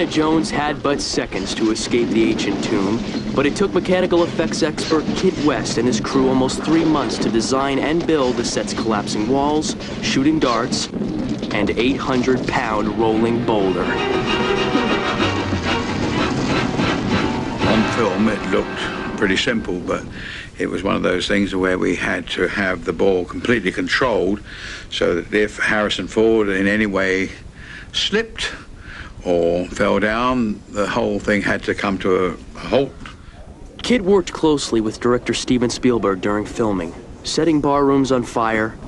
Indiana Jones had but seconds to escape the ancient tomb, but it took mechanical effects expert Kit West and his crew almost 3 months to design and build the set's collapsing walls, shooting darts, and 800-pound rolling boulder. On film, it looked pretty simple, but it was one of those things where we had to have the ball completely controlled so that if Harrison Ford in any way slipped or fell down, the whole thing had to come to a halt. Kit worked closely with director Steven Spielberg during filming, setting barrooms on fire,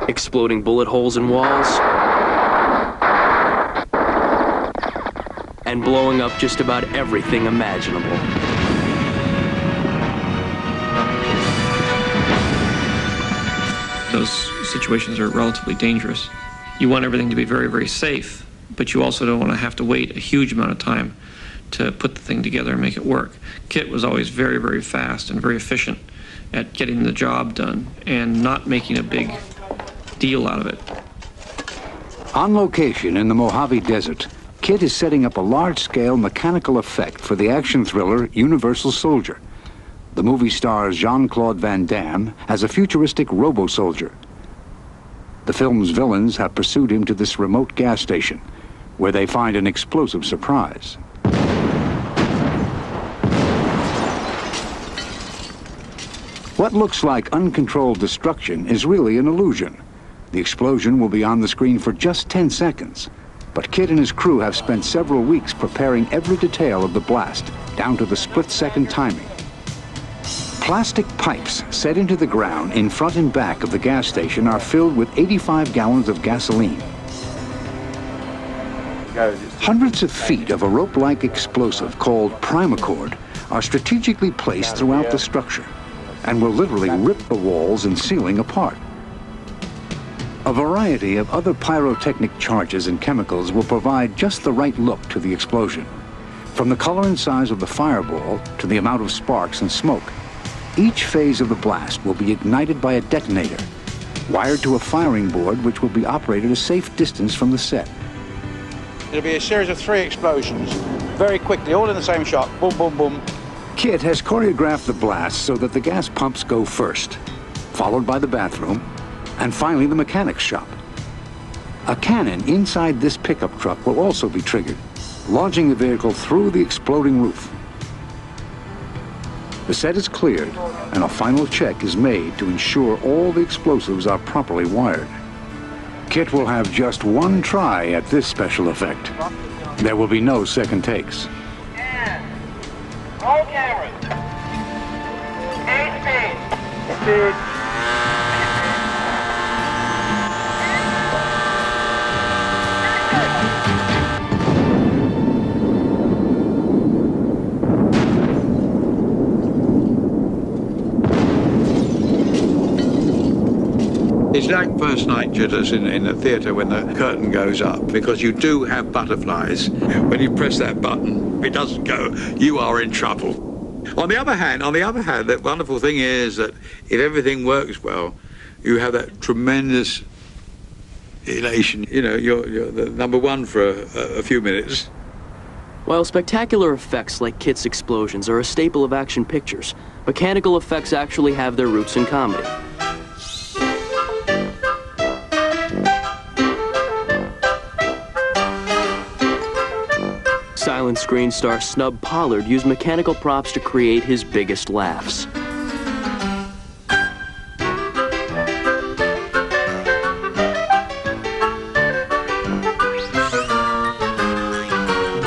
exploding bullet holes in walls, and blowing up just about everything imaginable. Those situations are relatively dangerous. You want everything to be very, very safe, but you also don't want to have to wait a huge amount of time to put the thing together and make it work. Kit was always very, very fast and very efficient at getting the job done and not making a big deal out of it. On location in the Mojave Desert, Kit is setting up a large-scale mechanical effect for the action thriller Universal Soldier. The movie stars Jean-Claude Van Damme as a futuristic robo-soldier. The film's villains have pursued him to this remote gas station, where they find an explosive surprise. What looks like uncontrolled destruction is really an illusion. The explosion will be on the screen for just 10 seconds. But Kit and his crew have spent several weeks preparing every detail of the blast, down to the split-second timing. Plastic pipes set into the ground in front and back of the gas station are filled with 85 gallons of gasoline. Hundreds of feet of a rope-like explosive called Primacord are strategically placed throughout the structure and will literally rip the walls and ceiling apart. A variety of other pyrotechnic charges and chemicals will provide just the right look to the explosion. From the color and size of the fireball to the amount of sparks and smoke, each phase of the blast will be ignited by a detonator, wired to a firing board which will be operated a safe distance from the set. It'll be a series of 3 explosions, very quickly, all in the same shot, boom, boom, boom. Kit has choreographed the blast so that the gas pumps go first, followed by the bathroom, and finally the mechanics shop. A cannon inside this pickup truck will also be triggered, launching the vehicle through the exploding roof. The set is cleared, and a final check is made to ensure all the explosives are properly wired. Kit will have just one try at this special effect. There will be no second takes. And roll cameras. 8 speed. It's like first night jitters in the theatre when the curtain goes up, because you do have butterflies. When you press that button, if it doesn't go, you are in trouble. On the other hand, the wonderful thing is that if everything works well, you have that tremendous elation. You know, you're the number one for a few minutes. While spectacular effects like Kit's explosions are a staple of action pictures, mechanical effects actually have their roots in comedy. Silent screen star Snub Pollard used mechanical props to create his biggest laughs.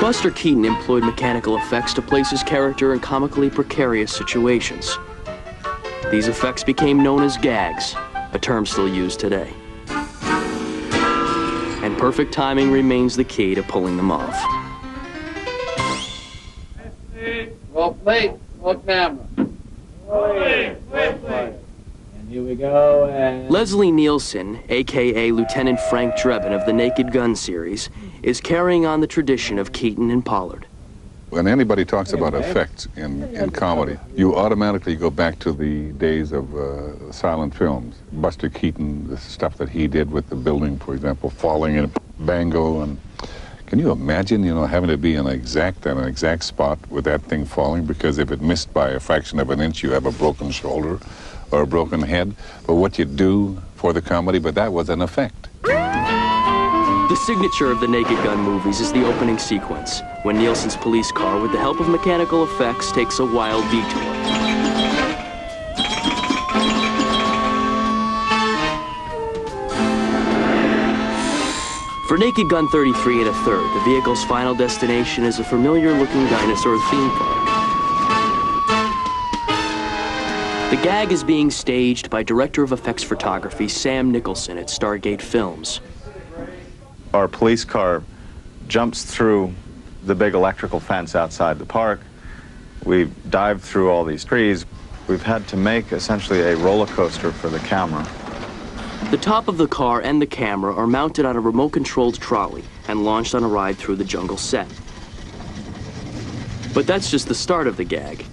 Buster Keaton employed mechanical effects to place his character in comically precarious situations. These effects became known as gags, a term still used today. And perfect timing remains the key to pulling them off. Roll plate, roll camera. Rolling, And here we go, and... Leslie Nielsen, a.k.a. Lieutenant Frank Drebin of the Naked Gun series, is carrying on the tradition of Keaton and Pollard. When anybody talks about effects in comedy, you automatically go back to the days of silent films. Buster Keaton, the stuff that he did with the building, for example, falling in, bango, and can you imagine, you know, having to be in an exact spot with that thing falling? Because if it missed by a fraction of an inch, you have a broken shoulder or a broken head. But what you do for the comedy, but that was an effect. The signature of the Naked Gun movies is the opening sequence, when Nielsen's police car, with the help of mechanical effects, takes a wild detour. For Naked Gun 33 1/3, the vehicle's final destination is a familiar-looking dinosaur theme park. The gag is being staged by Director of Effects Photography Sam Nicholson at Stargate Films. Our police car jumps through the big electrical fence outside the park. We dive through all these trees. We've had to make essentially a roller coaster for the camera. The top of the car and the camera are mounted on a remote-controlled trolley and launched on a ride through the jungle set. But that's just the start of the gag.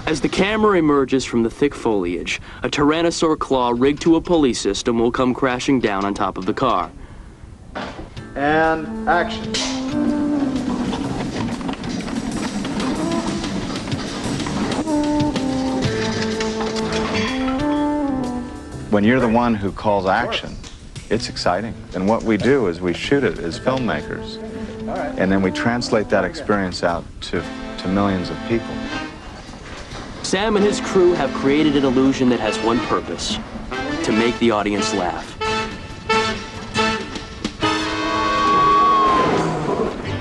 As the camera emerges from the thick foliage, a tyrannosaur claw rigged to a pulley system will come crashing down on top of the car. And action. When you're the one who calls action, it's exciting. And what we do is we shoot it as filmmakers, and then we translate that experience out to millions of people. Sam and his crew have created an illusion that has one purpose: to make the audience laugh.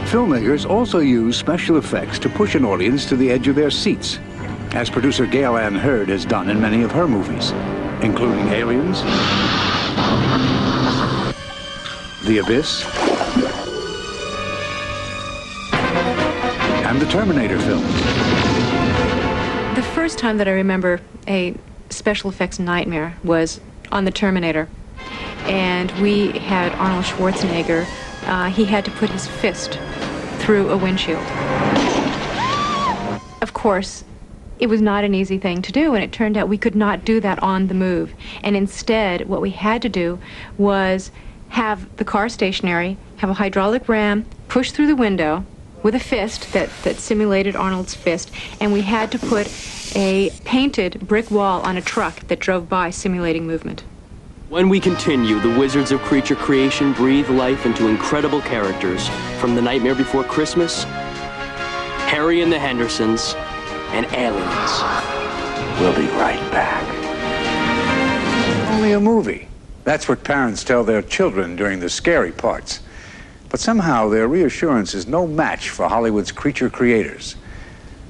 Filmmakers also use special effects to push an audience to the edge of their seats, as producer Gail Ann Hurd has done in many of her movies, including Aliens, The Abyss, and the Terminator films. The first time that I remember a special effects nightmare was on the Terminator. And we had Arnold Schwarzenegger. He had to put his fist through a windshield. Of course, it was not an easy thing to do, and it turned out we could not do that on the move. And instead, what we had to do was have the car stationary, have a hydraulic ram push through the window with a fist that simulated Arnold's fist, and we had to put a painted brick wall on a truck that drove by, simulating movement. When we continue, the wizards of creature creation breathe life into incredible characters, from The Nightmare Before Christmas, Harry and the Hendersons, and Aliens. We'll be right back. Only a movie. That's what parents tell their children during the scary parts. But somehow their reassurance is no match for Hollywood's creature creators.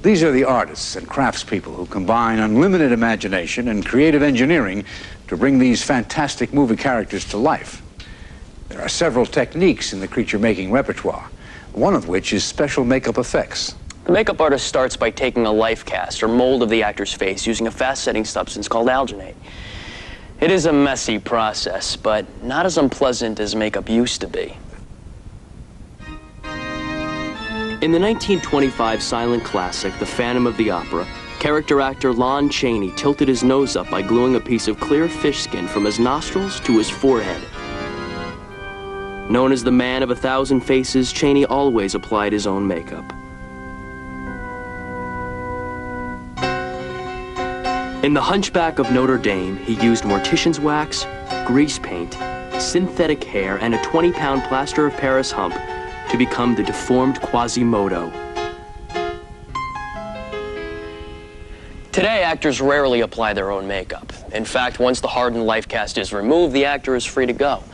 These are the artists and craftspeople who combine unlimited imagination and creative engineering to bring these fantastic movie characters to life. There are several techniques in the creature-making repertoire, one of which is special makeup effects. The makeup artist starts by taking a life cast or mold of the actor's face using a fast-setting substance called alginate. It is a messy process, but not as unpleasant as makeup used to be. In the 1925 silent classic, The Phantom of the Opera, character actor Lon Chaney tilted his nose up by gluing a piece of clear fish skin from his nostrils to his forehead. Known as the Man of 1,000 Faces, Chaney always applied his own makeup. In The Hunchback of Notre Dame, he used mortician's wax, grease paint, synthetic hair, and a 20-pound plaster of Paris hump to become the deformed Quasimodo. Today, actors rarely apply their own makeup. In fact, once the hardened life cast is removed, the actor is free to go.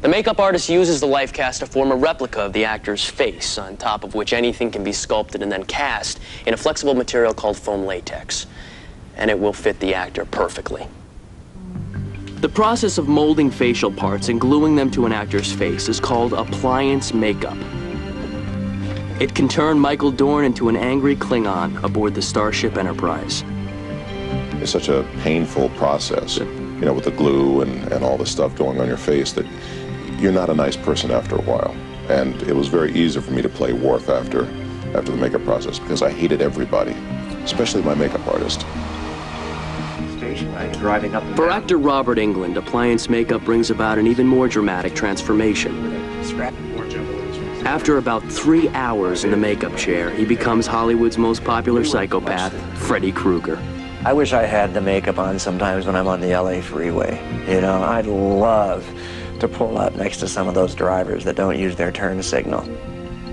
The makeup artist uses the life cast to form a replica of the actor's face, on top of which anything can be sculpted and then cast in a flexible material called foam latex. And it will fit the actor perfectly. The process of molding facial parts and gluing them to an actor's face is called appliance makeup. It can turn Michael Dorn into an angry Klingon aboard the Starship Enterprise. It's such a painful process, you know, with the glue and all the stuff going on your face, that you're not a nice person after a while. And it was very easy for me to play Worf after the makeup process, because I hated everybody, especially my makeup artist. station wagon driving up and For down. actor Robert Englund, appliance makeup brings about an even more dramatic transformation. After about 3 hours in the makeup chair, he becomes Hollywood's most popular psychopath, Freddy Krueger. I wish I had the makeup on sometimes when I'm on the LA freeway. You know, I'd love to pull up next to some of those drivers that don't use their turn signal.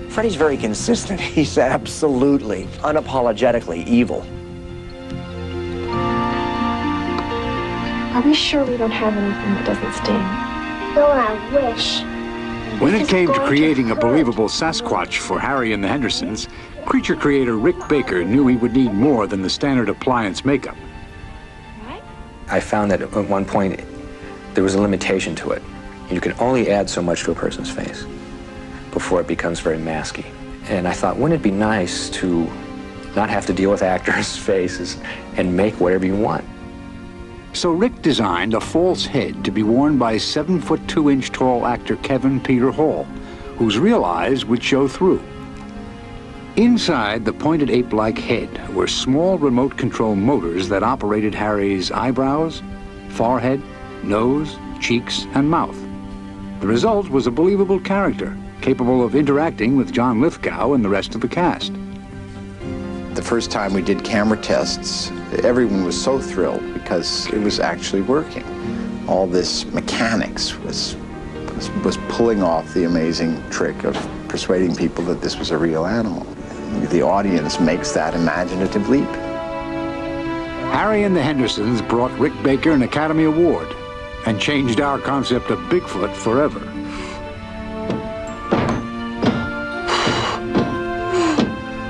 Freddy's very consistent. He's absolutely, unapologetically evil. Are we sure we don't have anything that doesn't sting? No, I wish. When it came to creating a believable Sasquatch for Harry and the Hendersons, creature creator Rick Baker knew he would need more than the standard appliance makeup. I found that at one point there was a limitation to it. You can only add so much to a person's face before it becomes very masky. And I thought, wouldn't it be nice to not have to deal with actors' faces and make whatever you want? So Rick designed a false head to be worn by 7'2" tall actor Kevin Peter Hall, whose real eyes would show through. Inside the pointed ape-like head were small remote control motors that operated Harry's eyebrows, forehead, nose, cheeks, and mouth. The result was a believable character, capable of interacting with John Lithgow and the rest of the cast. The first time we did camera tests, everyone was so thrilled because it was actually working. All this mechanics was pulling off the amazing trick of persuading people that this was a real animal. The audience makes that imaginative leap. Harry and the Hendersons brought Rick Baker an Academy Award and changed our concept of Bigfoot forever.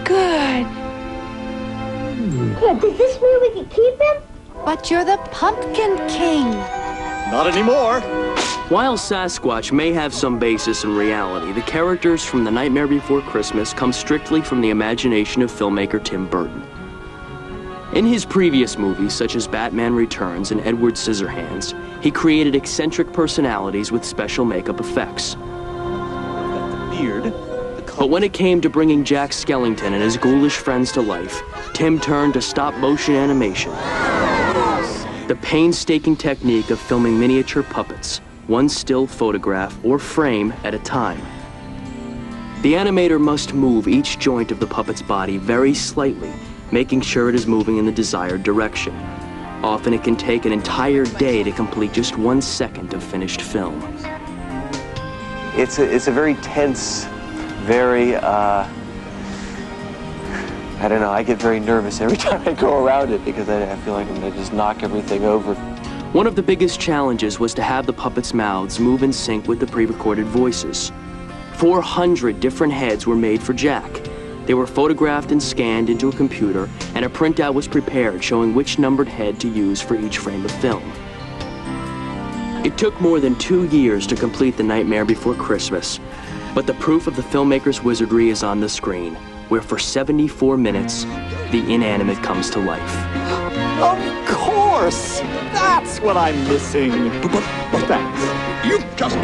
Good. Good. Does this mean we can keep him? But you're the Pumpkin King. Not anymore. While Sasquatch may have some basis in reality, the characters from The Nightmare Before Christmas come strictly from the imagination of filmmaker Tim Burton. In his previous movies, such as Batman Returns and Edward Scissorhands, he created eccentric personalities with special makeup effects. But when it came to bringing Jack Skellington and his ghoulish friends to life, Tim turned to stop-motion animation. The painstaking technique of filming miniature puppets, one still photograph or frame at a time. The animator must move each joint of the puppet's body very slightly, making sure it is moving in the desired direction. Often it can take an entire day to complete just 1 second of finished film. It's a very tense, very, I don't know, I get very nervous every time I go around it because I feel like I'm gonna just knock everything over. One of the biggest challenges was to have the puppets' mouths move in sync with the pre-recorded voices. 400 different heads were made for Jack. They were photographed and scanned into a computer, and a printout was prepared showing which numbered head to use for each frame of film. It took more than 2 years to complete The Nightmare Before Christmas, but the proof of the filmmaker's wizardry is on the screen, where for 74 minutes, the inanimate comes to life. Of course! That's what I'm missing. Thanks. You just...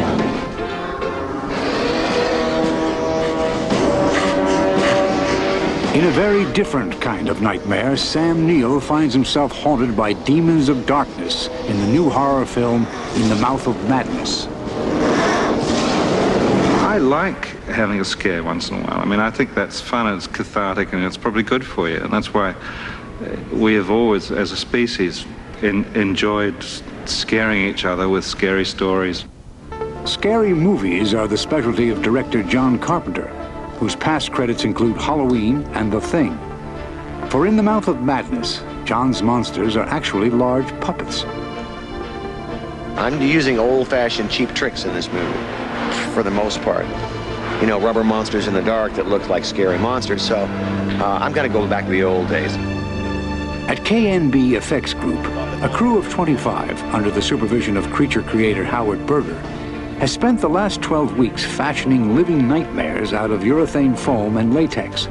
In a very different kind of nightmare, Sam Neill finds himself haunted by demons of darkness in the new horror film, In the Mouth of Madness. I like having a scare once in a while. I mean, I think that's fun, it's cathartic, and it's probably good for you. And that's why we have always, as a species, enjoyed scaring each other with scary stories. Scary movies are the specialty of director John Carpenter, whose past credits include Halloween and The Thing. For In the Mouth of Madness, John's monsters are actually large puppets. I'm using old-fashioned cheap tricks in this movie, for the most part. You know, rubber monsters in the dark that look like scary monsters, so I'm gonna go back to the old days. At KNB Effects Group, a crew of 25, under the supervision of creature creator Howard Berger, has spent the last 12 weeks fashioning living nightmares out of urethane foam and latex.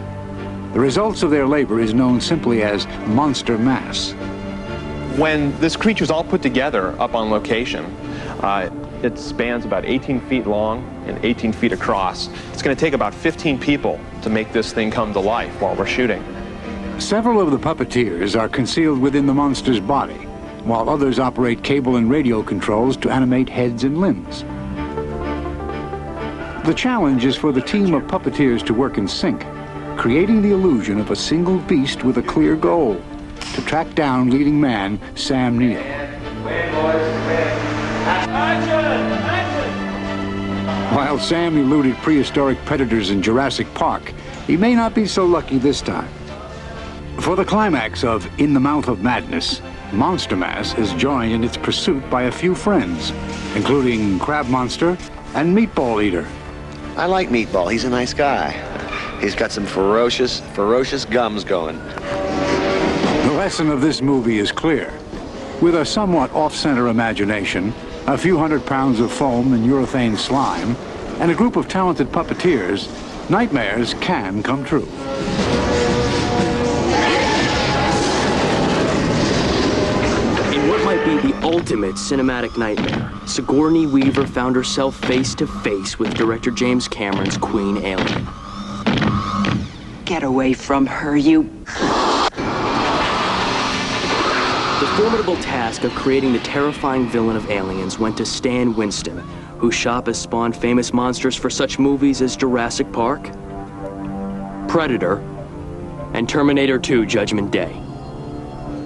The results of their labor is known simply as monster mass. When this creature's all put together up on location, it spans about 18 feet long and 18 feet across. It's going to take about 15 people to make this thing come to life while we're shooting. Several of the puppeteers are concealed within the monster's body, while others operate cable and radio controls to animate heads and limbs. The challenge is for the team of puppeteers to work in sync, creating the illusion of a single beast with a clear goal, to track down leading man Sam Neill. While Sam eluded prehistoric predators in Jurassic Park, he may not be so lucky this time. For the climax of In the Mouth of Madness, Monster Mass is joined in its pursuit by a few friends, including Crab Monster and Meatball Eater. I like Meatball. He's a nice guy. He's got some ferocious gums going. The lesson of this movie is clear. With a somewhat off-center imagination, a few hundred pounds of foam and urethane slime, and a group of talented puppeteers, nightmares can come true. In what might be the ultimate cinematic nightmare, Sigourney Weaver found herself face to face with director James Cameron's Queen Alien. Get away from her, you... The formidable task of creating the terrifying villain of Aliens went to Stan Winston, whose shop has spawned famous monsters for such movies as Jurassic Park, Predator, and Terminator 2: Judgment Day.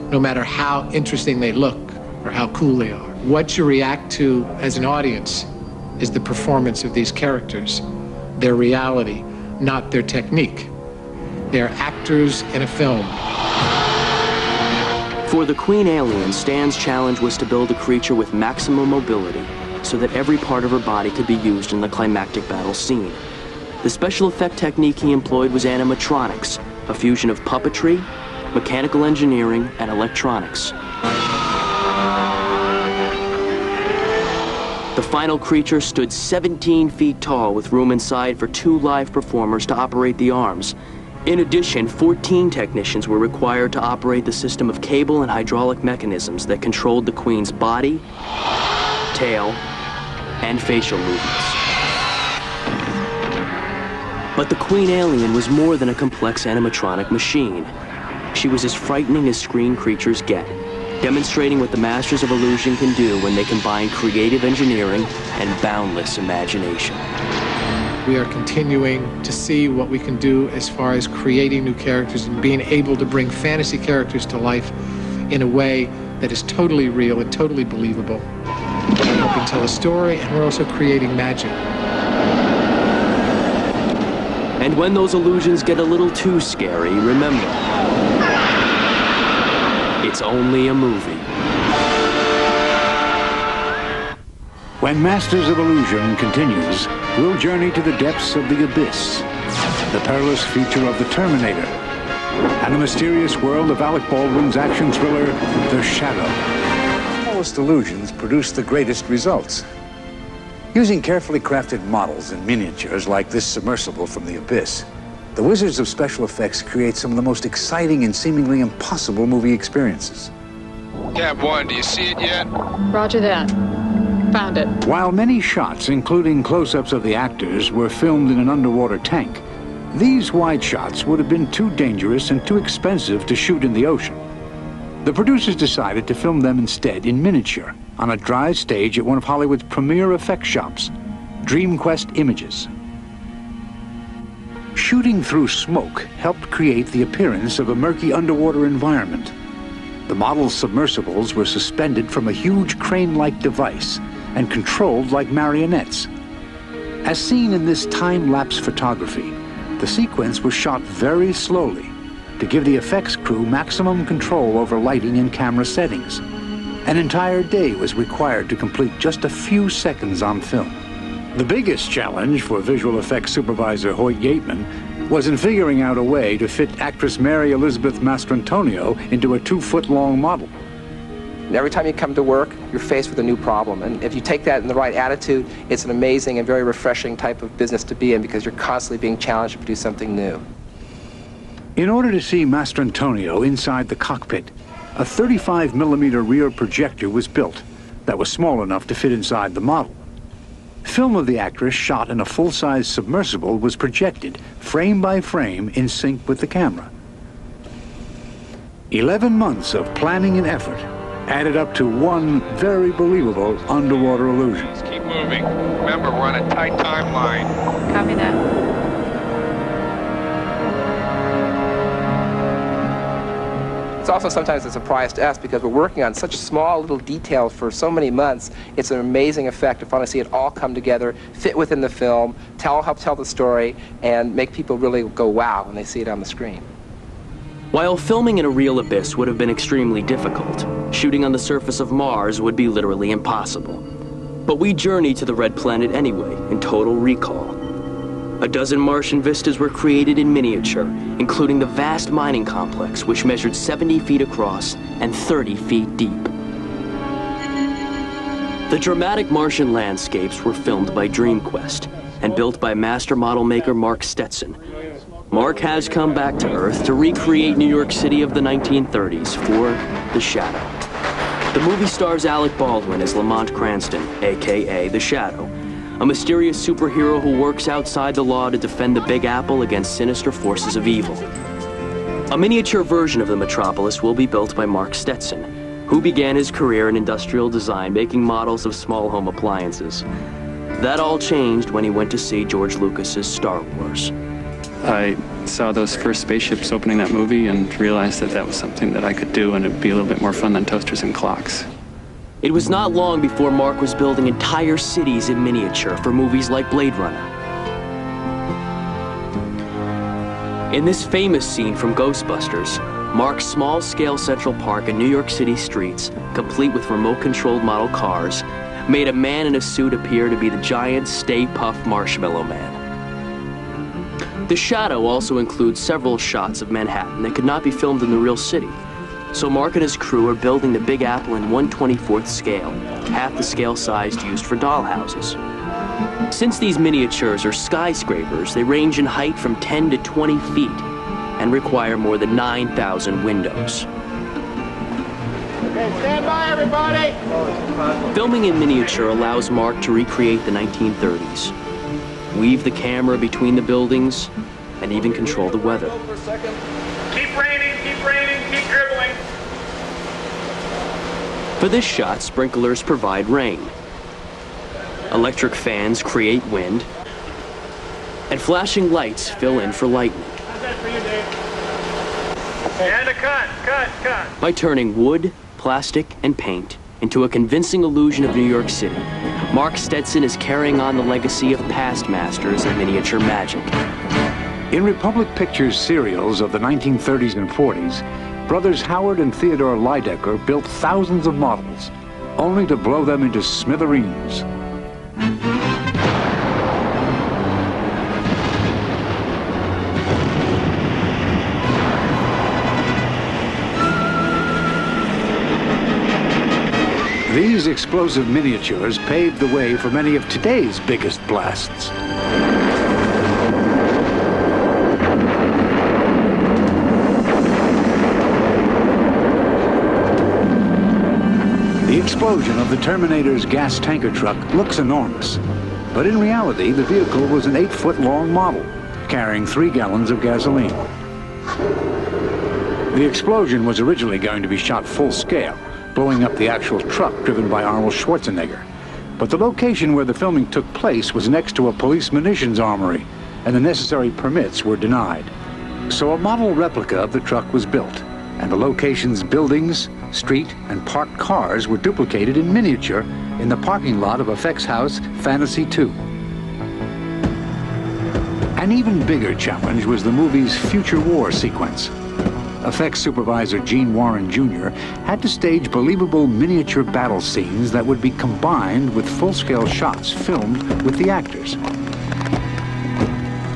No matter how interesting they look or how cool they are, what you react to as an audience is the performance of these characters, their reality, not their technique. They're actors in a film. For the Queen Alien, Stan's challenge was to build a creature with maximum mobility so that every part of her body could be used in the climactic battle scene. The special effect technique he employed was animatronics, a fusion of puppetry, mechanical engineering, and electronics. The final creature stood 17 feet tall with room inside for 2 live performers to operate the arms. In addition, 14 technicians were required to operate the system of cable and hydraulic mechanisms that controlled the Queen's body, tail, and facial movements. But the Queen Alien was more than a complex animatronic machine. She was as frightening as screen creatures get, demonstrating what the masters of illusion can do when they combine creative engineering and boundless imagination. We are continuing to see what we can do as far as creating new characters and being able to bring fantasy characters to life in a way that is totally real and totally believable. We're helping tell a story, and we're also creating magic. And when those illusions get a little too scary, remember, it's only a movie. When Masters of Illusion continues, we'll journey to the depths of the abyss, the perilous future of the Terminator, and the mysterious world of Alec Baldwin's action thriller, The Shadow. The smallest illusions produce the greatest results. Using carefully crafted models and miniatures like this submersible from the abyss, the Wizards of Special Effects create some of the most exciting and seemingly impossible movie experiences. Cap 1, do you see it yet? Roger that. Found it. While many shots, including close-ups of the actors, were filmed in an underwater tank, these wide shots would have been too dangerous and too expensive to shoot in the ocean. The producers decided to film them instead in miniature on a dry stage at one of Hollywood's premier effects shops, DreamQuest Images. Shooting through smoke helped create the appearance of a murky underwater environment. The model's submersibles were suspended from a huge crane-like device and controlled like marionettes. As seen in this time-lapse photography, the sequence was shot very slowly to give the effects crew maximum control over lighting and camera settings. An entire day was required to complete just a few seconds on film. The biggest challenge for visual effects supervisor Hoyt Yateman was in figuring out a way to fit actress Mary Elizabeth Mastrantonio into a 2-foot-long model. Every time you come to work, you're faced with a new problem. And if you take that in the right attitude, it's an amazing and very refreshing type of business to be in because you're constantly being challenged to produce something new. In order to see Mastrantonio inside the cockpit, a 35mm rear projector was built that was small enough to fit inside the model. Film of the actress shot in a full-size submersible was projected, frame by frame, in sync with the camera. 11 months of planning and effort, added up to one very believable underwater illusion. Keep moving. Remember, we're on a tight timeline. Copy that. It's also sometimes a surprise to us because we're working on such small little details for so many months. It's an amazing effect to finally see it all come together, fit within the film, help tell the story, and make people really go wow when they see it on the screen. While filming in a real abyss would have been extremely difficult, shooting on the surface of Mars would be literally impossible. But we journeyed to the Red Planet anyway, in total recall. A dozen Martian vistas were created in miniature, including the vast mining complex, which measured 70 feet across and 30 feet deep. The dramatic Martian landscapes were filmed by DreamQuest and built by master model maker Mark Stetson. Mark has come back to Earth to recreate New York City of the 1930s for The Shadow. The movie stars Alec Baldwin as Lamont Cranston, aka The Shadow, a mysterious superhero who works outside the law to defend the Big Apple against sinister forces of evil. A miniature version of the Metropolis will be built by Mark Stetson, who began his career in industrial design making models of small home appliances. That all changed when he went to see George Lucas's Star Wars. I saw those first spaceships opening that movie and realized that that was something that I could do and it'd be a little bit more fun than toasters and clocks. It was not long before Mark was building entire cities in miniature for movies like Blade Runner. In this famous scene from Ghostbusters, Mark's small-scale Central Park and New York City streets, complete with remote-controlled model cars, made a man in a suit appear to be the giant Stay Puft Marshmallow Man. The Shadow also includes several shots of Manhattan that could not be filmed in the real city. So Mark and his crew are building the Big Apple in 1/24th scale, half the scale size used for dollhouses. Since these miniatures are skyscrapers, they range in height from 10 to 20 feet and require more than 9,000 windows. Okay, stand by, everybody! Filming in miniature allows Mark to recreate the 1930s, weave the camera between the buildings, and even control the weather. Keep raining, keep dribbling. For this shot, sprinklers provide rain. Electric fans create wind, and flashing lights fill in for lightning. How's that for you, Dave? And a cut. By turning wood, plastic, and paint into a convincing illusion of New York City, Mark Stetson is carrying on the legacy of past masters of miniature magic. In Republic Pictures serials of the 1930s and 40s, brothers Howard and Theodore Lydecker built thousands of models, only to blow them into smithereens. These explosive miniatures paved the way for many of today's biggest blasts. The explosion of the Terminator's gas tanker truck looks enormous, but in reality, the vehicle was an 8-foot-long model, carrying 3 gallons of gasoline. The explosion was originally going to be shot full scale, blowing up the actual truck driven by Arnold Schwarzenegger. But the location where the filming took place was next to a police munitions armory, and the necessary permits were denied. So a model replica of the truck was built, and the location's buildings, street, and parked cars were duplicated in miniature in the parking lot of effects house Fantasy 2. An even bigger challenge was the movie's future war sequence. Effects supervisor Gene Warren Jr. had to stage believable miniature battle scenes that would be combined with full-scale shots filmed with the actors.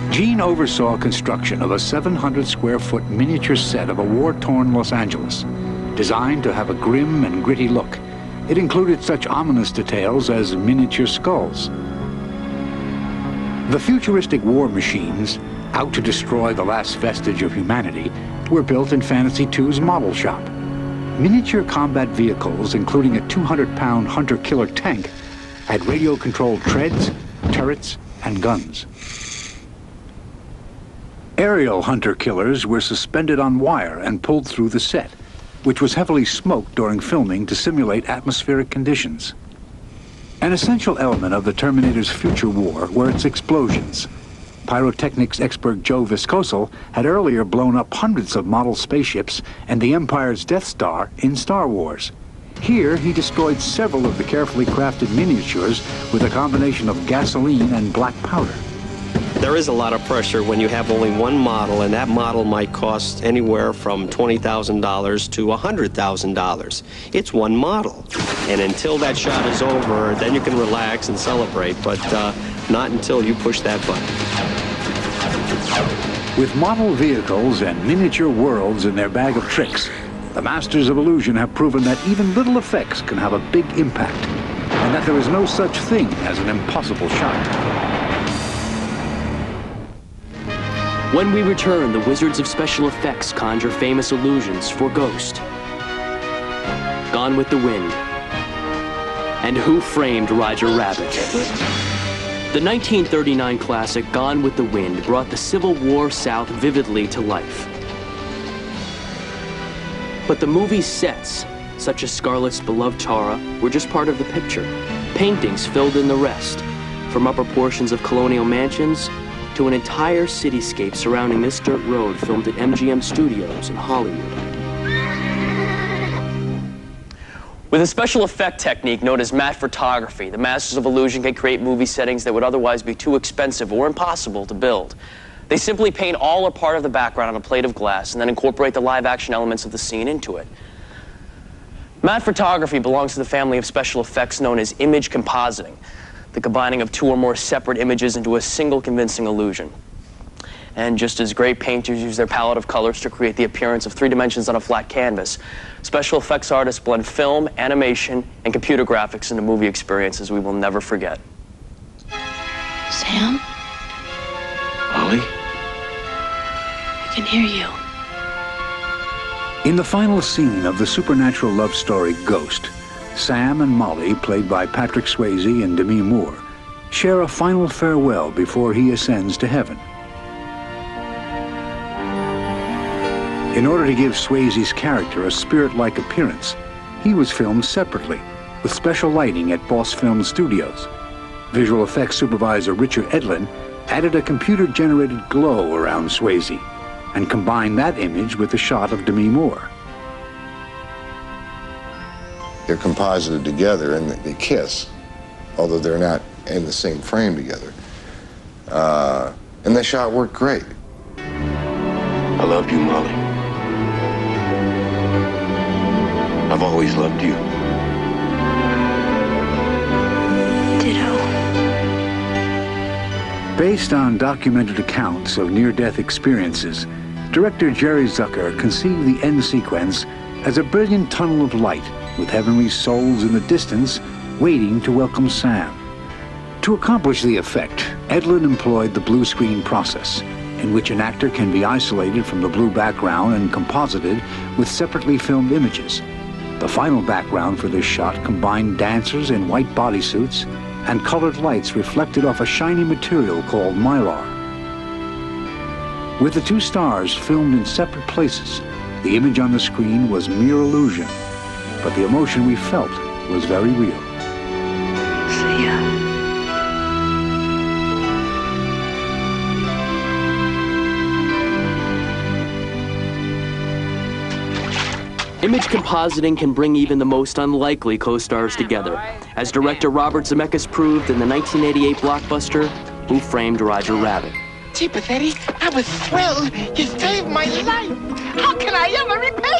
Gene oversaw construction of a 700-square-foot miniature set of a war-torn Los Angeles, designed to have a grim and gritty look. It included such ominous details as miniature skulls. The futuristic war machines, out to destroy the last vestige of humanity, were built in Fantasy 2's model shop. Miniature combat vehicles, including a 200-pound hunter-killer tank, had radio-controlled treads, turrets, and guns. Aerial hunter-killers were suspended on wire and pulled through the set. which was heavily smoked during filming to simulate atmospheric conditions. An essential element of the Terminator's future war were its explosions. Pyrotechnics expert Joe Viscoso had earlier blown up hundreds of model spaceships and the Empire's Death Star in Star Wars. Here, he destroyed several of the carefully crafted miniatures with a combination of gasoline and black powder. There is a lot of pressure when you have only one model, and that model might cost anywhere from $20,000 to $100,000. It's one model. And until that shot is over, then you can relax and celebrate, but not until you push that button. With model vehicles and miniature worlds in their bag of tricks, the masters of illusion have proven that even little effects can have a big impact, and that there is no such thing as an impossible shot. When we return, the wizards of special effects conjure famous illusions for Ghost, Gone with the Wind, and Who Framed Roger Rabbit. The 1939 classic Gone with the Wind brought the Civil War South vividly to life. But the movie's sets, such as Scarlett's beloved Tara, were just part of the picture. Paintings filled in the rest, from upper portions of colonial mansions to an entire cityscape surrounding this dirt road filmed at MGM Studios in Hollywood. With a special effect technique known as matte photography, the masters of illusion can create movie settings that would otherwise be too expensive or impossible to build. They simply paint all or part of the background on a plate of glass and then incorporate the live-action elements of the scene into it. Matte photography belongs to the family of special effects known as image compositing, the combining of two or more separate images into a single convincing illusion. And just as great painters use their palette of colors to create the appearance of 3 dimensions on a flat canvas, special effects artists blend film, animation, and computer graphics into movie experiences we will never forget. Sam? Molly? I can hear you. In the final scene of the supernatural love story Ghost, Sam and Molly, played by Patrick Swayze and Demi Moore, share a final farewell before he ascends to heaven. In order to give Swayze's character a spirit-like appearance, he was filmed separately, with special lighting at Boss Film Studios. Visual effects supervisor Richard Edlin added a computer-generated glow around Swayze and combined that image with a shot of Demi Moore. They're composited together and they kiss, although they're not in the same frame together. And the shot worked great. I loved you, Molly. I've always loved you. Ditto. Based on documented accounts of near-death experiences, director Jerry Zucker conceived the end sequence as a brilliant tunnel of light with heavenly souls in the distance waiting to welcome Sam. To accomplish the effect, Edlin employed the blue screen process, in which an actor can be isolated from the blue background and composited with separately filmed images. The final background for this shot combined dancers in white bodysuits and colored lights reflected off a shiny material called mylar. With the 2 stars filmed in separate places, the image on the screen was mere illusion, but the emotion we felt was very real. See ya. Image compositing can bring even the most unlikely co-stars together, as director Robert Zemeckis proved in the 1988 blockbuster Who Framed Roger Rabbit. Gee, Eddie, I was thrilled. You saved my life. How can I ever repay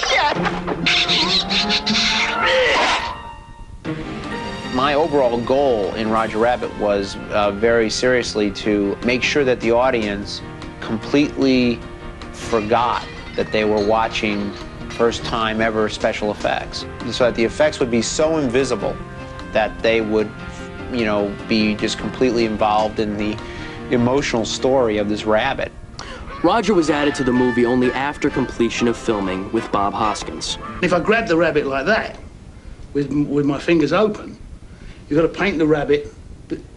you? My overall goal in Roger Rabbit was very seriously to make sure that the audience completely forgot that they were watching first time ever special effects, so that the effects would be so invisible that they would, you know, be just completely involved in the emotional story of this rabbit. Roger was added to the movie only after completion of filming with Bob Hoskins. If I grab the rabbit like that, with my fingers open, you've got to paint the rabbit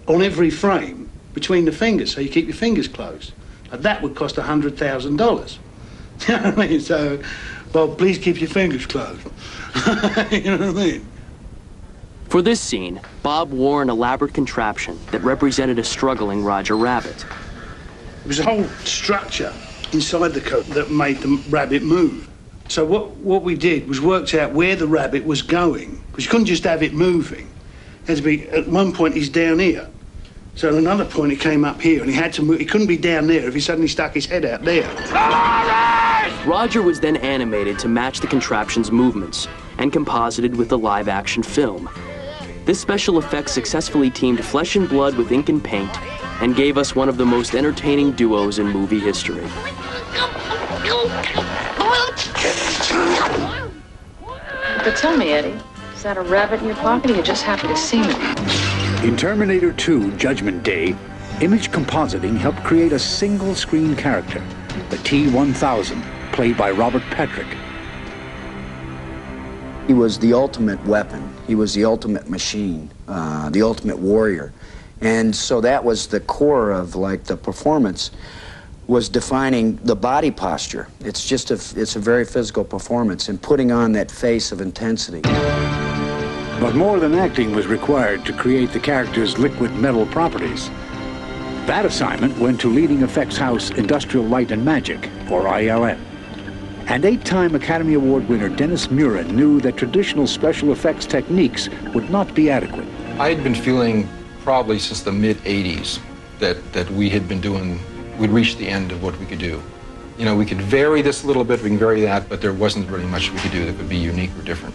on every frame between the fingers, so you keep your fingers closed. Now, that would cost $100,000. You know what I mean? So well, please keep your fingers closed. You know what I mean? For this scene, Bob wore an elaborate contraption that represented a struggling Roger Rabbit. It was a whole structure inside the coat that made the rabbit move. So what we did was worked out where the rabbit was going, because you couldn't just have it moving. It had to be, at one point he's down here. So at another point he came up here, and he had to move. He couldn't be down there if he suddenly stuck his head out there. Roger was then animated to match the contraption's movements and composited with the live-action film. This special effect successfully teamed flesh and blood with ink and paint and gave us one of the most entertaining duos in movie history. But tell me, Eddie, is that a rabbit in your pocket, or you just happy to see me? In Terminator 2 Judgment Day, image compositing helped create a single-screen character, the T-1000, played by Robert Patrick. He was the ultimate weapon. He was the ultimate machine, the ultimate warrior. And so that was the core of, like, the performance, was defining the body posture. It's a very physical performance and putting on that face of intensity. But more than acting was required to create the character's liquid metal properties. That assignment went to leading effects house Industrial Light and Magic, or ILM. And 8-time Academy Award winner Dennis Muren knew that traditional special effects techniques would not be adequate. I had been feeling probably since the mid-'80s that we had been doing, we'd reached the end of what we could do. You know, we could vary this a little bit, we can vary that, but there wasn't really much we could do that would be unique or different.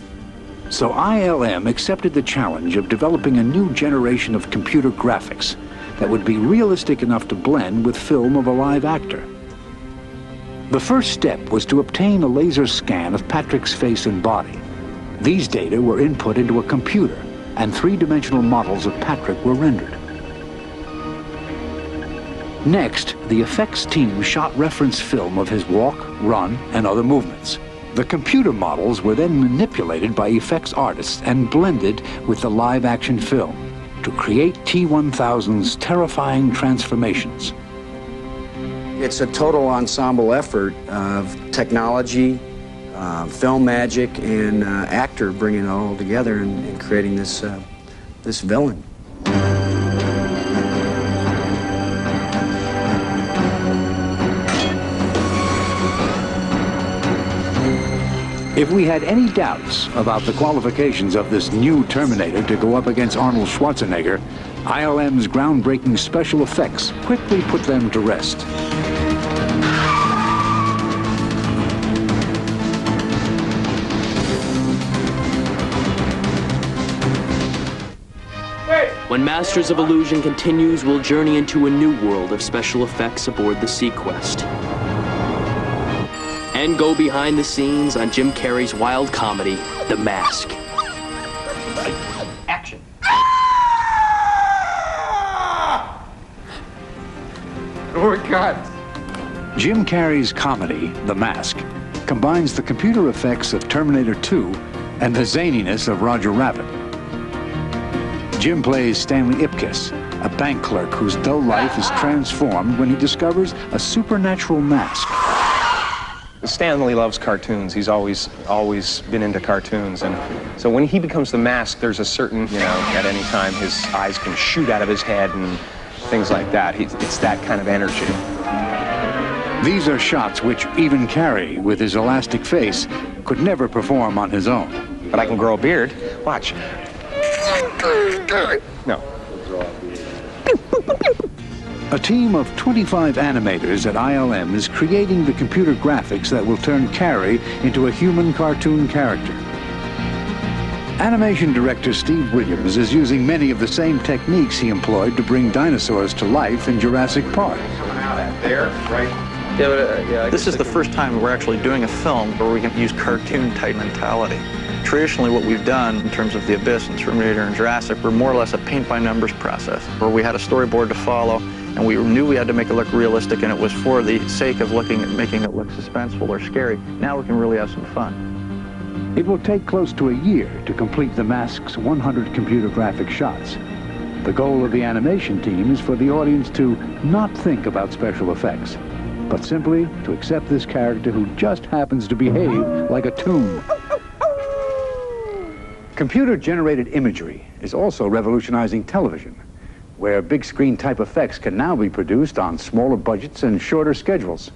So ILM accepted the challenge of developing a new generation of computer graphics that would be realistic enough to blend with film of a live actor. The first step was to obtain a laser scan of Patrick's face and body. These data were input into a computer, and three-dimensional models of Patrick were rendered. Next, the effects team shot reference film of his walk, run, and other movements. The computer models were then manipulated by effects artists and blended with the live-action film to create T-1000's terrifying transformations. It's a total ensemble effort of technology, film magic, and actor bringing it all together and creating this villain. If we had any doubts about the qualifications of this new Terminator to go up against Arnold Schwarzenegger, ILM's groundbreaking special effects quickly put them to rest. When Masters of Illusion continues, we'll journey into a new world of special effects aboard the SeaQuest. And go behind the scenes on Jim Carrey's wild comedy, The Mask. Action. Oh, God. Jim Carrey's comedy, The Mask, combines the computer effects of Terminator 2 and the zaniness of Roger Rabbit. Jim plays Stanley Ipkiss, a bank clerk whose dull life is transformed when he discovers a supernatural mask. Stanley loves cartoons. He's always been into cartoons. And so when he becomes the Mask, there's a certain, at any time his eyes can shoot out of his head and things like that. It's that kind of energy. These are shots which even Carrey, with his elastic face, could never perform on his own. But I can grow a beard. Watch. No. A team of 25 animators at ILM is creating the computer graphics that will turn Carrey into a human cartoon character. Animation director Steve Williams is using many of the same techniques he employed to bring dinosaurs to life in Jurassic Park. There, right? This is the first time we're actually doing a film where we can use cartoon-type mentality. Traditionally, what we've done in terms of The Abyss and Terminator and Jurassic were more or less a paint-by-numbers process, where we had a storyboard to follow, and we knew we had to make it look realistic, and it was for the sake of making it look suspenseful or scary. Now we can really have some fun. It will take close to a year to complete The Mask's 100 computer graphic shots. The goal of the animation team is for the audience to not think about special effects, but simply to accept this character who just happens to behave like a toon. Computer-generated imagery is also revolutionizing television, where big screen type effects can now be produced on smaller budgets and shorter schedules.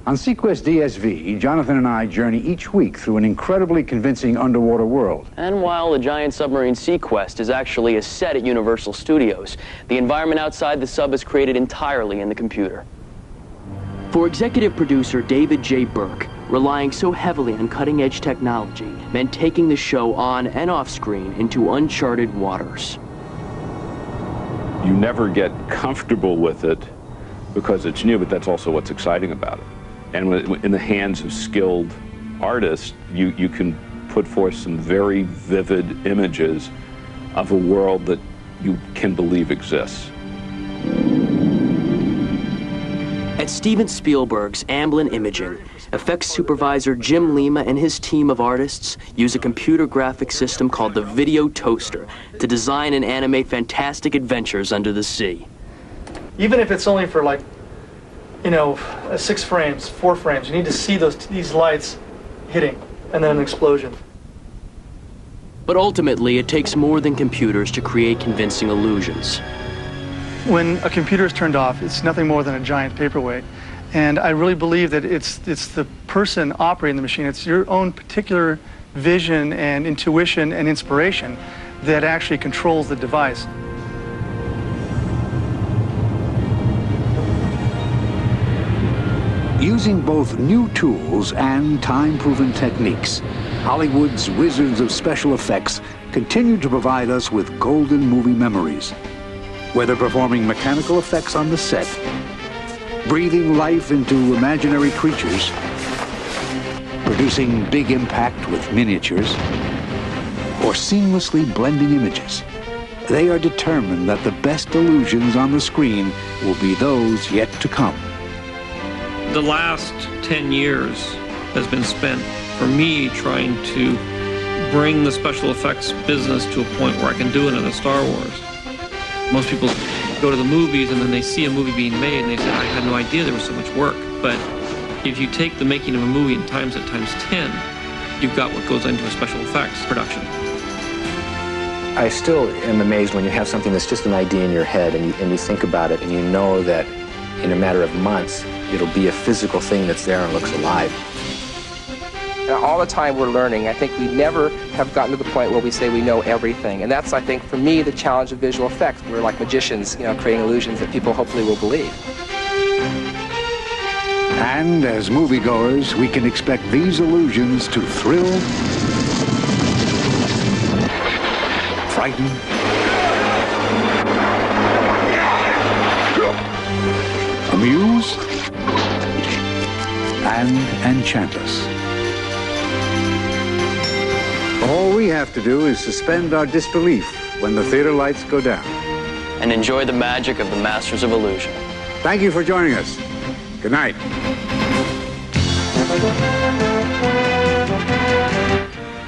On Sequest DSV, Jonathan and I journey each week through an incredibly convincing underwater world. And while the giant submarine Sequest is actually a set at Universal Studios, the environment outside the sub is created entirely in the computer. For executive producer David J. Burke, relying so heavily on cutting-edge technology meant taking the show on and off screen into uncharted waters. You never get comfortable with it because it's new, but that's also what's exciting about it. And in the hands of skilled artists, you can put forth some very vivid images of a world that you can believe exists. At Steven Spielberg's Amblin Imaging, effects supervisor Jim Lima and his team of artists use a computer graphic system called the Video Toaster to design and animate fantastic adventures under the sea. Even if it's only for, like, 6 frames, 4 frames, you need to see these lights hitting and then an explosion. But ultimately, it takes more than computers to create convincing illusions. When a computer is turned off, it's nothing more than a giant paperweight. And I really believe that it's the person operating the machine, it's your own particular vision and intuition and inspiration that actually controls the device. Using both new tools and time-proven techniques, Hollywood's wizards of special effects continue to provide us with golden movie memories. Whether performing mechanical effects on the set, breathing life into imaginary creatures, producing big impact with miniatures, or seamlessly blending images, they are determined that the best illusions on the screen will be those yet to come. The last 10 years has been spent for me trying to bring the special effects business to a point where I can do it in a Star Wars. Most people go to the movies and then they see a movie being made and they say, I had no idea there was so much work. But if you take the making of a movie and times it times 10, you've got what goes into a special effects production. I still am amazed when you have something that's just an idea in your head and you think about it and you know that in a matter of months, it'll be a physical thing that's there and looks alive. All the time we're learning. I think we never have gotten to the point where we say we know everything. And that's, I think, for me, the challenge of visual effects. We're like magicians, creating illusions that people hopefully will believe. And as moviegoers, we can expect these illusions to thrill, frighten, amuse, and enchant us. All we have to do is suspend our disbelief when the theater lights go down. And enjoy the magic of the Masters of Illusion. Thank you for joining us. Good night.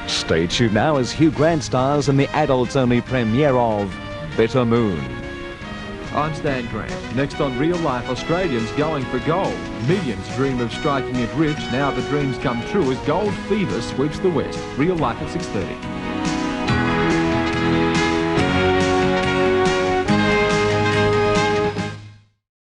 Stay tuned now as Hugh Grant stars in the adults-only premiere of Bitter Moon. I'm Stan Grant. Next on Real Life, Australians going for gold. Millions dream of striking it rich. Now the dreams come true as gold fever sweeps the West. Real Life at 6:30.